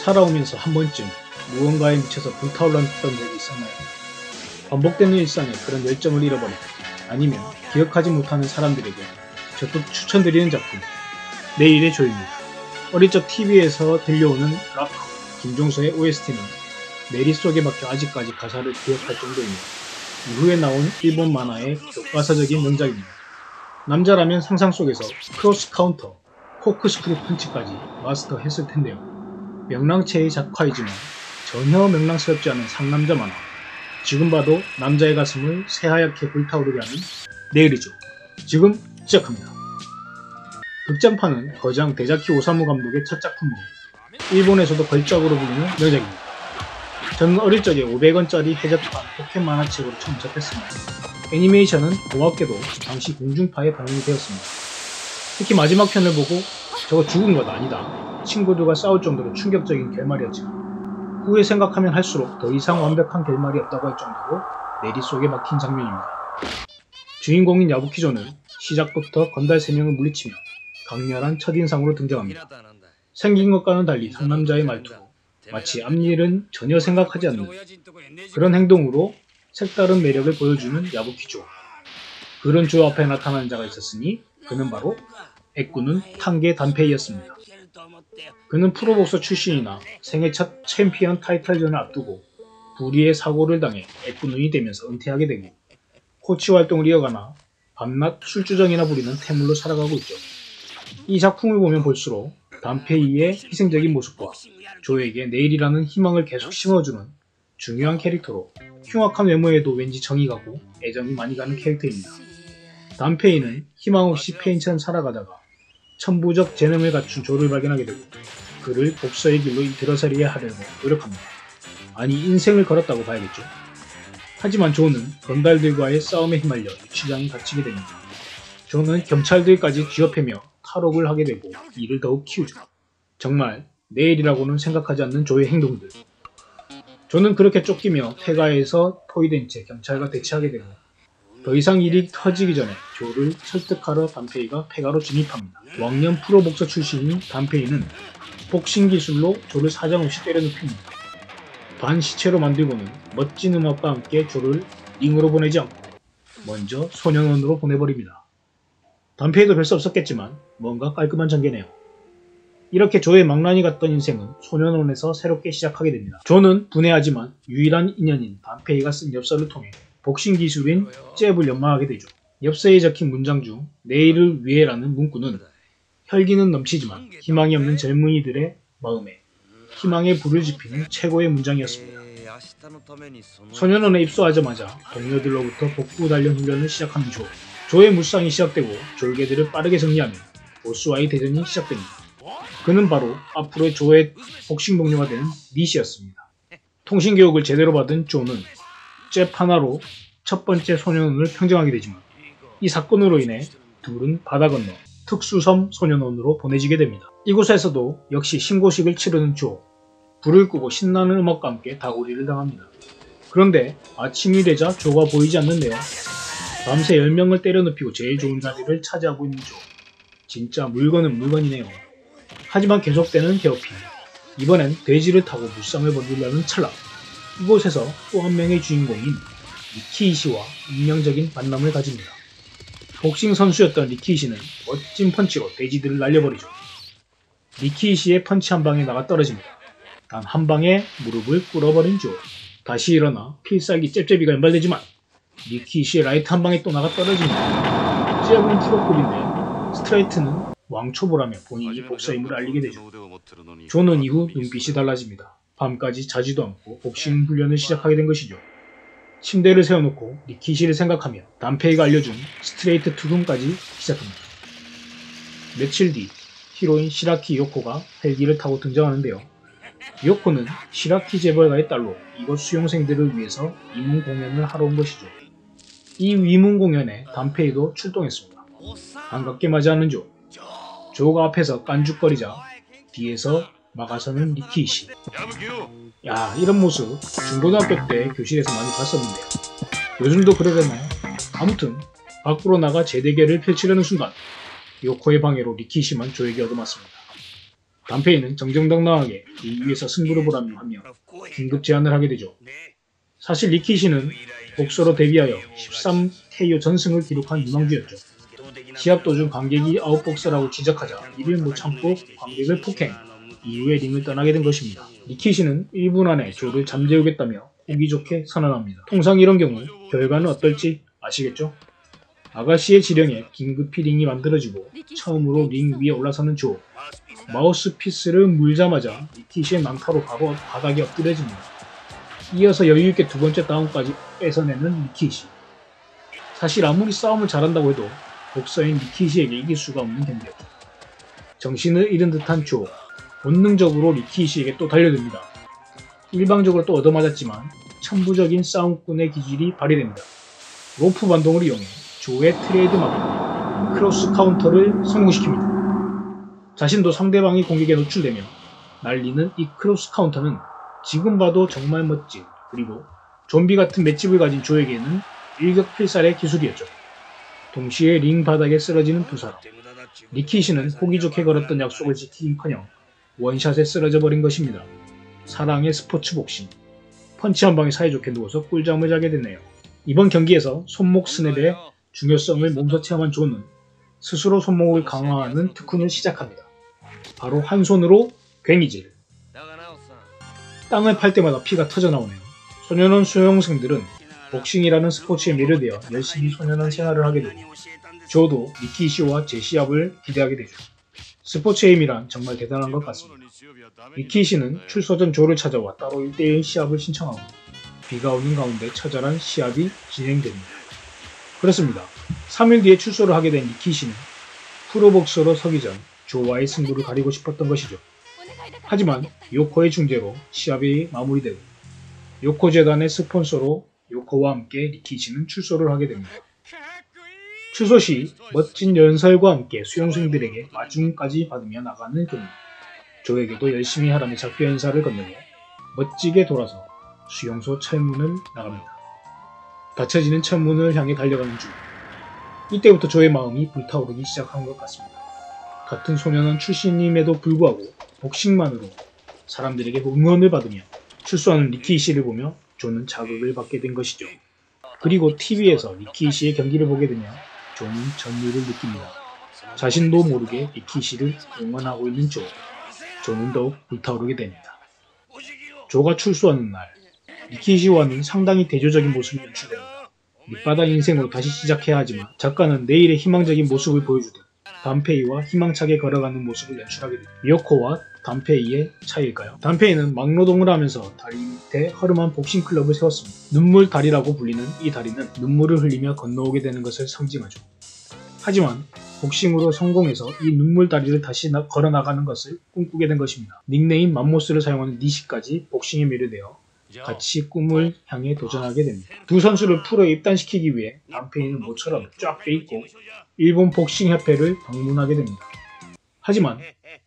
살아오면서 한 번쯤 무언가에 미쳐서 불타올랐던 적이 있었나요? 반복되는 일상에 그런 열정을 잃어버린, 아니면 기억하지 못하는 사람들에게 적극 추천드리는 작품, 내일의 조입니다. 어릴 적 TV에서 들려오는 락 김종서의 OST는 내리 속에 박혀 아직까지 가사를 기억할 정도이며, 이후에 나온 일본 만화의 교과서적인 명작입니다. 남자라면 상상 속에서 크로스 카운터, 코크스크루 펀치까지 마스터했을 텐데요. 명랑체의 작화이지만 전혀 명랑스럽지 않은 상남자 만화. 지금 봐도 남자의 가슴을 새하얗게 불타오르게 하는 내일이죠. 지금 시작합니다. 극장판은 거장 데자키 오사무 감독의 첫 작품으로 일본에서도 걸작으로 불리는 명작입니다. 저는 어릴 적에 500원짜리 해적판 포켓 만화책으로 처음 접했습니다. 애니메이션은 고맙게도 당시 공중파에 방영이 되었습니다. 특히 마지막 편을 보고 저거 죽은 것 아니다, 친구들과 싸울 정도로 충격적인 결말이었지만 후에 생각하면 할수록 더 이상 완벽한 결말이 없다고 할 정도로 내리 속에 막힌 장면입니다. 주인공인 야부키조는 시작부터 건달 3명을 물리치며 강렬한 첫인상으로 등장합니다. 생긴 것과는 달리 상남자의 말투로 마치 앞일은 전혀 생각하지 않는 그런 행동으로 색다른 매력을 보여주는 야부키조. 그런 조 앞에 나타나는 자가 있었으니 그는 바로 애꾸는 탄게 단페이였습니다. 그는 프로복서 출신이나 생애 첫 챔피언 타이틀전을 앞두고 불의의 사고를 당해 애꾸눈이 되면서 은퇴하게 되고 코치 활동을 이어가나 밤낮 술주정이나 부리는 태물로 살아가고 있죠. 이 작품을 보면 볼수록 단페이의 희생적인 모습과 조에게 내일이라는 희망을 계속 심어주는 중요한 캐릭터로 흉악한 외모에도 왠지 정이 가고 애정이 많이 가는 캐릭터입니다. 단페이는 희망 없이 페인처럼 살아가다가 천부적 재능을 갖춘 조를 발견하게 되고 그를 복서의 길로 들어서리게 하려고 노력합니다. 아니, 인생을 걸었다고 봐야겠죠. 하지만 조는 건달들과의 싸움에 휘말려 유치장에 갇히게 됩니다. 조는 경찰들까지 뒤엎으며 탈옥을 하게 되고 이를 더욱 키우죠. 정말 내일이라고는 생각하지 않는 조의 행동들. 조는 그렇게 쫓기며 폐가에서 포위된 채 경찰과 대치하게 되고 더 이상 일이 터지기 전에 조를 설득하러 단페이가 폐가로 진입합니다. 왕년 프로복서 출신인 단페이는 복싱 기술로 조를 사정없이 때려눕힙니다. 반시체로 만들고는 멋진 음악과 함께 조를 링으로 보내지 않고 먼저 소년원으로 보내버립니다. 단페이도 별 수 없었겠지만 뭔가 깔끔한 전개네요. 이렇게 조의 망나니 같던 인생은 소년원에서 새롭게 시작하게 됩니다. 조는 분해하지만 유일한 인연인 단페이가 쓴 엽서를 통해 복싱 기술인 잽을 연마하게 되죠. 엽서에 적힌 문장 중 내일을 위해라는 문구는 혈기는 넘치지만 희망이 없는 젊은이들의 마음에 희망의 불을 지피는 최고의 문장이었습니다. 소년원에 입소하자마자 동료들로부터 복구 단련 훈련을 시작하는 조. 조의 무쌍이 시작되고 졸개들을 빠르게 정리하며 보스와의 대전이 시작됩니다. 그는 바로 앞으로의 조의 복싱 동료가 되는 니시였습니다. 통신교육을 제대로 받은 조는 잽 하나로 첫 번째 소년원을 평정하게 되지만 이 사건으로 인해 둘은 바다 건너 특수섬 소년원으로 보내지게 됩니다. 이곳에서도 역시 신고식을 치르는 조. 불을 끄고 신나는 음악과 함께 다구리를 당합니다. 그런데 아침이 되자 조가 보이지 않는데요. 밤새 10명을 때려눕히고 제일 좋은 자리를 차지하고 있는 조. 진짜 물건은 물건이네요. 하지만 계속되는 괴롭힘. 이번엔 돼지를 타고 무쌍을 벌이려는 찰나 이곳에서 또 한 명의 주인공인 리키이시와 운명적인 만남을 가집니다. 복싱 선수였던 리키이시는 멋진 펀치로 돼지들을 날려버리죠. 리키이시의 펀치 한 방에 나가 떨어집니다. 단 한 방에 무릎을 꿇어버린 조. 다시 일어나 필살기 잽잽이가 연발되지만 리키이시의 라이트 한 방에 또 나가 떨어집니다. 잽은 프로급인데 스트레이트는 왕초보라며 본인이 복서임을 알리게 되죠. 조는 이후 눈빛이 달라집니다. 밤까지 자지도 않고 복싱 훈련을 시작하게 된 것이죠. 침대를 세워놓고 리키시를 생각하며 단페이가 알려준 스트레이트 투근까지 시작합니다. 며칠 뒤 히로인 시라키 요코가 헬기를 타고 등장하는데요. 요코는 시라키 재벌가의 딸로 이곳 수용생들을 위해서 위문 공연을 하러 온 것이죠. 이 위문 공연에 단페이도 출동했습니다. 반갑게 맞이하는 조. 조가 앞에서 깐죽거리자 뒤에서 막아서는 리키이시. 야, 이런 모습 중고등학교 때 교실에서 많이 봤었는데요. 요즘도 그러려나요? 아무튼 밖으로 나가 재대결을 펼치려는 순간 요코의 방해로 리키이시만 조에게 얻어맞습니다. 담페이는 정정당당하게 링 위에서 승부를 보라며 하며 긴급 제안을 하게 되죠. 사실 리키시는 복서로 데뷔하여 13KO 전승을 기록한 유망주였죠. 시합 도중 관객이 아웃복서라고 지적하자 이를 못 참고 관객을 폭행, 이후에 링을 떠나게 된 것입니다. 리키시는 1분 안에 조를 잠재우겠다며 보기 좋게 선언합니다. 통상 이런 경우 결과는 어떨지 아시겠죠? 아가씨의 지령에 긴급히 링이 만들어지고 처음으로 링 위에 올라서는 조. 마우스피스를 물자마자 리키시의 망타로 바로 바닥에 엎드려집니다. 이어서 여유있게 두 번째 다운까지 뺏어내는 리키시. 사실 아무리 싸움을 잘한다고 해도 복서인 리키시에게 이길 수가 없는 경기였죠. 정신을 잃은 듯한 조. 본능적으로 리키시에게 또 달려듭니다. 일방적으로 또 얻어맞았지만 천부적인 싸움꾼의 기질이 발휘됩니다. 로프 반동을 이용해 조의 트레이드마크 크로스 카운터를 성공시킵니다. 자신도 상대방의 공격에 노출되며 날리는 이 크로스 카운터는 지금 봐도 정말 멋진, 그리고 좀비 같은 맷집을 가진 조에게는 일격필살의 기술이었죠. 동시에 링 바닥에 쓰러지는 두 사람. 리키시는 보기 좋게 걸었던 약속을 지키긴커녕 원샷에 쓰러져 버린 것입니다. 사랑의 스포츠 복싱. 펀치 한 방에 사이좋게 누워서 꿀잠을 자게 되네요. 이번 경기에서 손목 스냅의 중요성을 몸소 체험한 조는 스스로 손목을 강화하는 특훈을 시작합니다. 바로 한 손으로 괭이질. 땅을 팔 때마다 피가 터져나오네요. 소년원 수용생들은 복싱이라는 스포츠에 매료되어 열심히 소년원 생활을 하게 되고 조도 리키시와 재시합을 기대하게 되죠. 스포츠의 힘이란 정말 대단한 것 같습니다. 리키시는 출소 전 조를 찾아와 따로 1대1 시합을 신청하고 비가 오는 가운데 처절한 시합이 진행됩니다. 그렇습니다. 3일 뒤에 출소를 하게 된 리키시는 프로복서로 서기 전 조와의 승부를 가리고 싶었던 것이죠. 하지만 요코의 중재로 시합이 마무리되고 요코 재단의 스폰서로 요코와 함께 리키시는 출소를 하게 됩니다. 출소 시 멋진 연설과 함께 수용생들에게 마중까지 받으며 나가는 그는 조에게도 열심히 하라며 작별 인사를 건네고 멋지게 돌아서 수용소 철문을 나갑니다. 닫혀지는 철문을 향해 달려가는 중 이때부터 조의 마음이 불타오르기 시작한 것 같습니다. 같은 소년원 출신임에도 불구하고 복싱만으로 사람들에게 응원을 받으며 출소하는 리키시를 보며 조는 자극을 받게 된 것이죠. 그리고 TV에서 리키시의 경기를 보게 되며 조는 전율을 느낍니다. 자신도 모르게 리키시를 응원하고 있는 조. 조는 더욱 불타오르게 됩니다. 조가 출소하는 날 리키시와는 상당히 대조적인 모습이 연출됩니다. 밑바닥 인생으로 다시 시작해야 하지만 작가는 내일의 희망적인 모습을 보여주듯 담페이와 희망차게 걸어가는 모습을 연출하게 됩니다. 미요코와 담페이의 차이일까요? 담페이는 막노동을 하면서 다리 밑에 허름한 복싱 클럽을 세웠습니다. 눈물 다리라고 불리는 이 다리는 눈물을 흘리며 건너오게 되는 것을 상징하죠. 하지만 복싱으로 성공해서 이 눈물 다리를 다시 걸어나가는 것을 꿈꾸게 된 것입니다. 닉네임 맘모스를 사용하는 니시까지 복싱에 매료되어 같이 꿈을 향해 도전하게 됩니다. 두 선수를 프로에 입단시키기 위해 담페이는 모처럼 쫙 빼입고 일본 복싱협회를 방문하게 됩니다. 하지만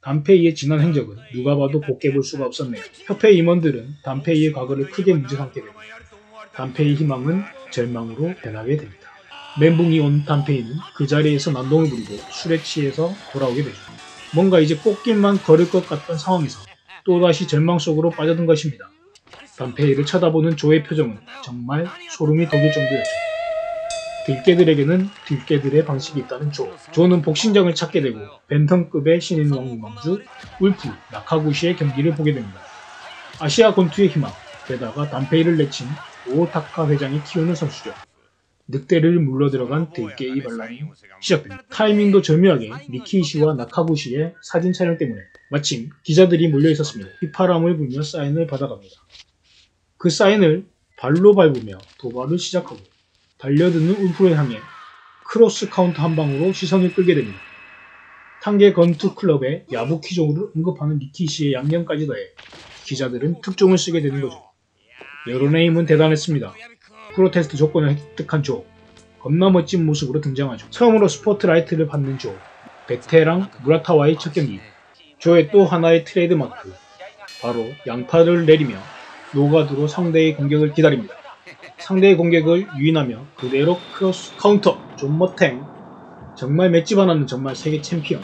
담페이의 지난 행적은 누가 봐도 곱게 볼 수가 없었네요. 협회 임원들은 담페이의 과거를 크게 문제 삼게 되고 담페이의 희망은 절망으로 변하게 됩니다. 멘붕이 온 담페이는 그 자리에서 난동을 부리고 술에 취해서 돌아오게 되죠. 뭔가 이제 꽃길만 걸을 것 같던 상황에서 또다시 절망 속으로 빠져든 것입니다. 담페이를 쳐다보는 조의 표정은 정말 소름이 돋을 정도였죠. 들깨들에게는 들깨들의 방식이 있다는 조. 조는 복싱장을 찾게 되고 벤턴급의 신인왕 유망주 울프 나카구시의 경기를 보게 됩니다. 아시아 권투의 희망, 게다가 담페이를 내친 오타카 회장이 키우는 선수죠. 늑대를 물러들어간 들깨의 반란이 시작됩니다. 타이밍도 절묘하게 리키시와 나카구시의 사진 촬영 때문에 마침 기자들이 몰려있었습니다. 휘파람을 불며 사인을 받아갑니다. 그 사인을 발로 밟으며 도발을 시작하고 달려드는 울프를 향해 크로스 카운터 한 방으로 시선을 끌게 됩니다. 탄계 건투 클럽의 야부키종을 언급하는 리키시의 양념까지 더해 기자들은 특종을 쓰게 되는 거죠. 여론의 힘은 대단했습니다. 프로테스트 조건을 획득한 조. 겁나 멋진 모습으로 등장하죠. 처음으로 스포트라이트를 받는 조. 베테랑 무라타와의 첫 경기. 조의 또 하나의 트레이드마크. 바로 양팔을 내리며 노가드로 상대의 공격을 기다립니다. 상대의 공격을 유인하며 그대로 크로스 카운터. 존 머탱. 정말 맷집 하나는 정말 세계 챔피언.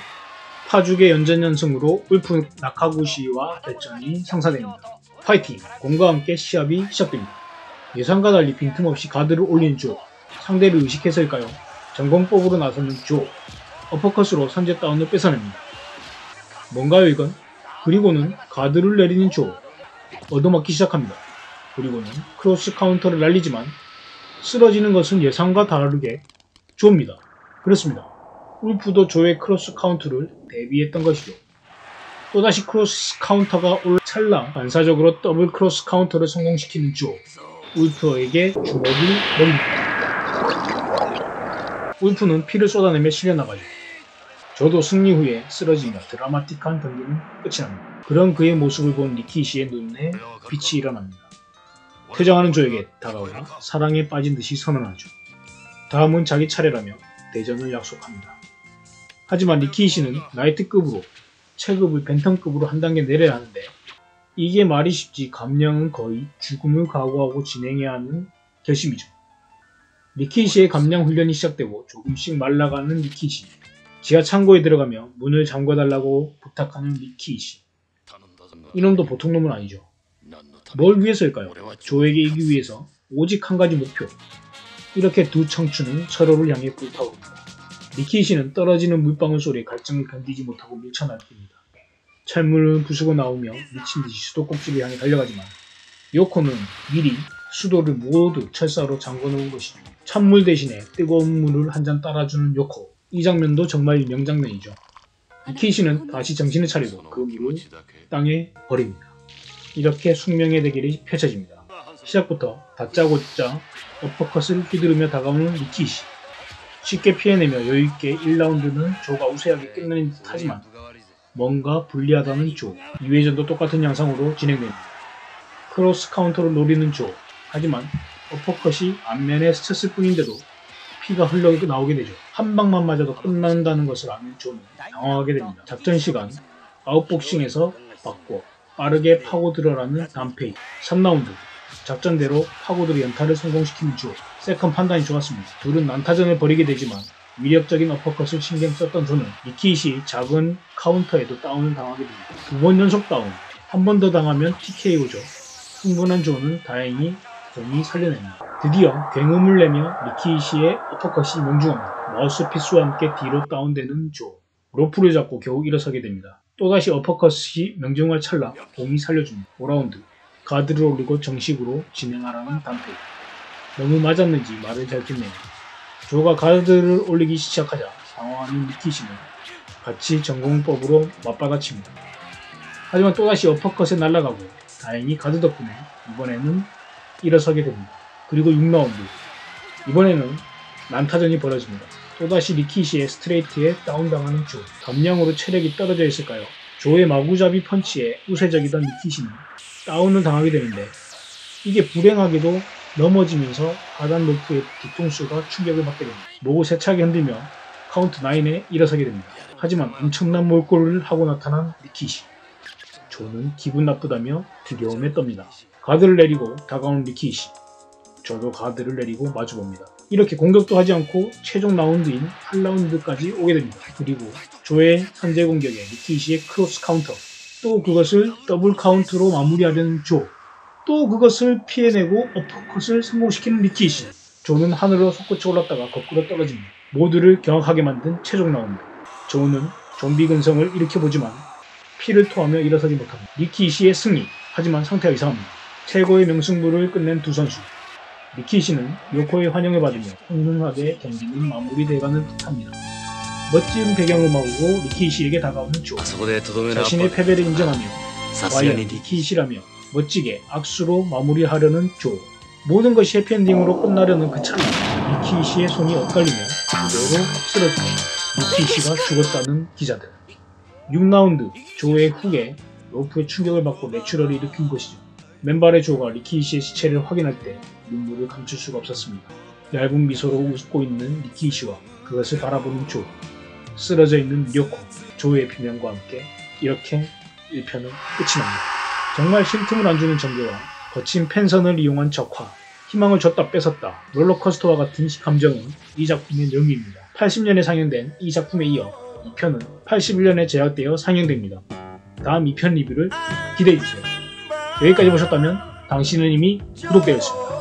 파죽의 연전연승으로 울프 나카구시와 대전이 상사됩니다. 파이팅! 공과 함께 시합이 시작됩니다. 예상과 달리 빈틈없이 가드를 올리는 조. 상대를 의식해서일까요? 전공법으로 나서는 조. 어퍼컷으로 선제 다운을 뺏어냅니다. 뭔가요 이건? 그리고는 가드를 내리는 조. 얻어맞기 시작합니다. 그리고는 크로스 카운터를 날리지만 쓰러지는 것은 예상과 다르게 조입니다. 그렇습니다. 울프도 조의 크로스 카운터를 대비했던 것이죠. 또다시 크로스 카운터가 올 찰나 반사적으로 더블 크로스 카운터를 성공시키는 조. 울프에게 주먹을 넘깁니다. 울프는 피를 쏟아내며 실려나가죠. 저도 승리 후에 쓰러지며 드라마틱한 경기는 끝이 납니다. 그런 그의 모습을 본 리키시의 눈에 빛이 일어납니다. 퇴장하는 조에게 다가와 사랑에 빠진 듯이 선언하죠. 다음은 자기 차례라며 대전을 약속합니다. 하지만 리키시는 나이트급으로 체급을 벤턴급으로 한 단계 내려야 하는데 이게 말이 쉽지 감량은 거의 죽음을 각오하고 진행해야 하는 결심이죠. 리키시의 감량 훈련이 시작되고 조금씩 말라가는 리키시. 지하 창고에 들어가며 문을 잠궈달라고 부탁하는 리키시. 이놈도 보통 놈은 아니죠. 뭘 위해서일까요? 조에게 이기기 위해서 오직 한 가지 목표. 이렇게 두 청춘은 서로를 향해 불타오릅니다. 리키시는 떨어지는 물방울 소리에 갈증을 견디지 못하고 밀쳐날립니다. 철문을 부수고 나오며 미친듯이 수도꼭지를 향해 달려가지만 요코는 미리 수도를 모두 철사로 잠궈놓은 것이죠. 찬물 대신에 뜨거운 물을 한 잔 따라주는 요코. 이 장면도 정말 명장면이죠. 리키시는 다시 정신을 차리고 그 물을 땅에 버립니다. 이렇게 숙명의 대결이 펼쳐집니다. 시작부터 다짜고짜 어퍼컷을 휘두르며 다가오는 리키시. 쉽게 피해내며 여유있게 1라운드는 조가 우세하게 끝내는 듯 하지만 뭔가 불리하다는 조. 2회전도 똑같은 양상으로 진행됩니다. 크로스 카운터를 노리는 조. 하지만 어퍼컷이 앞면에 스쳤을 뿐인데도 피가 흘러 나오게 되죠. 한 방만 맞아도 끝난다는 것을 아는 조는 당황하게 됩니다. 작전 시간 아웃복싱에서 바꿔 빠르게 파고들어라는 단페이. 3라운드 작전대로 파고들어 연타를 성공시키는 조. 세컨 판단이 좋았습니다. 둘은 난타전을 벌이게 되지만 위력적인 어퍼컷을 신경 썼던 조는 리키시 작은 카운터에도 다운을 당하게 됩니다. 2번 연속 다운. 한 번 더 당하면 TKO죠. 흥분한 조는 다행히 공이 살려냅니다. 드디어 굉음을 내며 리키시의 어퍼컷이 명중합니다. 마우스피스와 함께 뒤로 다운되는 조. 로프를 잡고 겨우 일어서게 됩니다. 또다시 어퍼컷이 명중할 찰나 공이 살려줍니다. 5라운드 가드를 올리고 정식으로 진행하라는 단페이. 너무 맞았는지 말을 잘 듣네요. 조가 가드를 올리기 시작하자 당황하는 리키시는 같이 전공법으로 맞받아칩니다. 하지만 또다시 어퍼컷에 날아가고 다행히 가드 덕분에 이번에는 일어서게 됩니다. 그리고 6라운드 이번에는 난타전이 벌어집니다. 또다시 리키시의 스트레이트에 다운당하는 조. 감량으로 체력이 떨어져 있을까요? 조의 마구잡이 펀치에 우세적이던 리키시는 다운을 당하게 되는데 이게 불행하게도 넘어지면서 하단 로프의 뒤통수가 충격을 받게 됩니다. 목을 세차게 흔들며 카운트 9에 일어서게 됩니다. 하지만 엄청난 몰골을 하고 나타난 리키시. 조는 기분 나쁘다며 두려움에 떱니다. 가드를 내리고 다가온 리키시. 저도 가드를 내리고 마주봅니다. 이렇게 공격도 하지 않고 최종 라운드인 8라운드까지 오게 됩니다. 그리고 조의 선제 공격에 리키시의 크로스 카운터. 또 그것을 더블 카운트로 마무리하려는 조. 또 그것을 피해내고 어퍼컷을 성공시키는 리키시. 조는 하늘로 솟구쳐 올랐다가 거꾸로 떨어집니다. 모두를 경악하게 만든 최종 라운드. 조는 좀비 근성을 일으켜보지만 피를 토하며 일어서지 못합니다. 리키시의 승리. 하지만 상태가 이상합니다. 최고의 명승부를 끝낸 두 선수. 리키시는 요코의 환영을 받으며 훈훈하게 경기는 마무리돼가는 듯합니다. 멋진 배경음악으로 리키시에게 다가오는 조. 자신의 패배를 인정하며 과연 리키시라며 멋지게 악수로 마무리하려는 조. 모든 것이 해피엔딩으로 끝나려는 그 찰나 리키시의 손이 엇갈리며 그대로 쓰러지며 리키시가 죽었다는 기자들. 6라운드 조의 훅에 로프의 충격을 받고 내추럴을 일으킨 것이죠. 맨발의 조가 리키시의 시체를 확인할 때 눈물을 감출 수가 없었습니다. 얇은 미소로 웃고 있는 리키시와 그것을 바라보는 조. 쓰러져 있는 요코. 조의 비명과 함께 이렇게 1편은 끝이 납니다. 정말 쉴 틈을 안 주는 전개와 거친 펜선을 이용한 적화. 희망을 줬다 뺏었다. 롤러코스터와 같은 감정은 이 작품의 묘미입니다. 80년에 상영된 이 작품에 이어 2편은 81년에 제작되어 상영됩니다. 다음 2편 리뷰를 기대해주세요. 여기까지 보셨다면 당신은 이미 구독되어 있습니다.